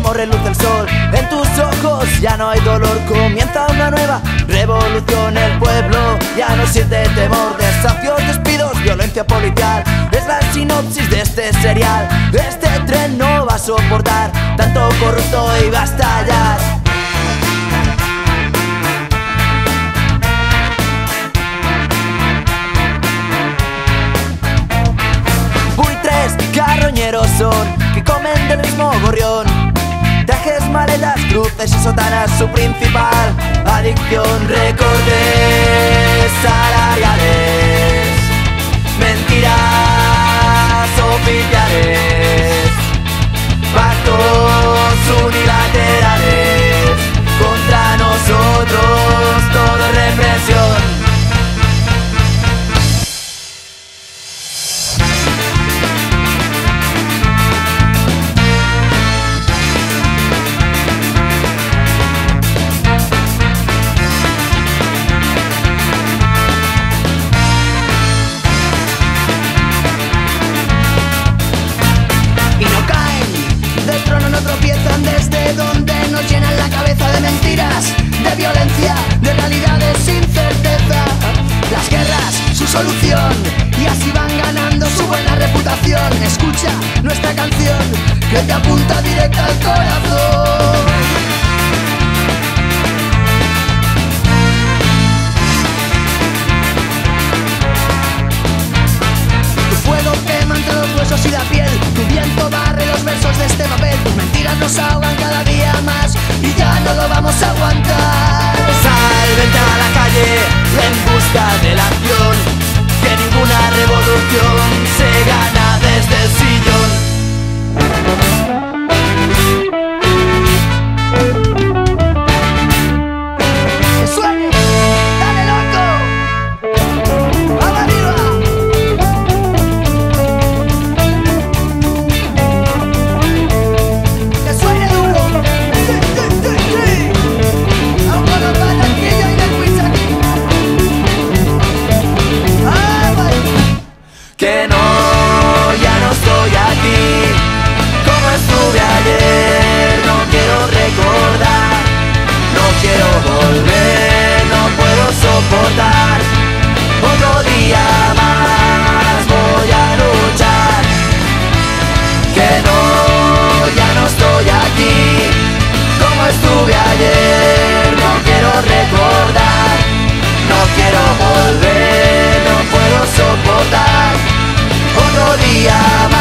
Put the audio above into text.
como reluce el sol. En tus ojos ya no hay dolor, comienza una nueva revolución. El pueblo ya no siente temor, desafios, despidos, violencia policial. Es la sinopsis de este serial. Este tren no va a soportar tanto corrupto y va a estallar. Buitres carroñeros son, que comen del mismo gorrión. Trajes, maletas, cruces y sotanas, su principal adicción. Recortes salariales, mentiras oficiales, pactos unilaterales. Contra nosotros todo es represión. Tropiezan desde donde nos llenan la cabeza de mentiras, de violencia, de realidades sin certeza. Las guerras, su solución, y así van ganando su buena reputación. Escucha nuestra canción, que te apunta directa al corazón. Tu fuego quema entre los huesos y la piel, tu viento barre los versos de este papel. Tus mentiras nos ahogan cada día más y ya no lo vamos a aguantar. Sal, vente a la calle en busca de la acción, que ninguna revolución se gana desde el sillón. Que no, ya no estoy aquí como estuve ayer. No quiero recordar, no quiero volver, no puedo soportar. Otro día más voy a luchar. Que no, ya no estoy aquí como estuve ayer. No quiero recordar, no quiero volver, no puedo soportar. Otro día más.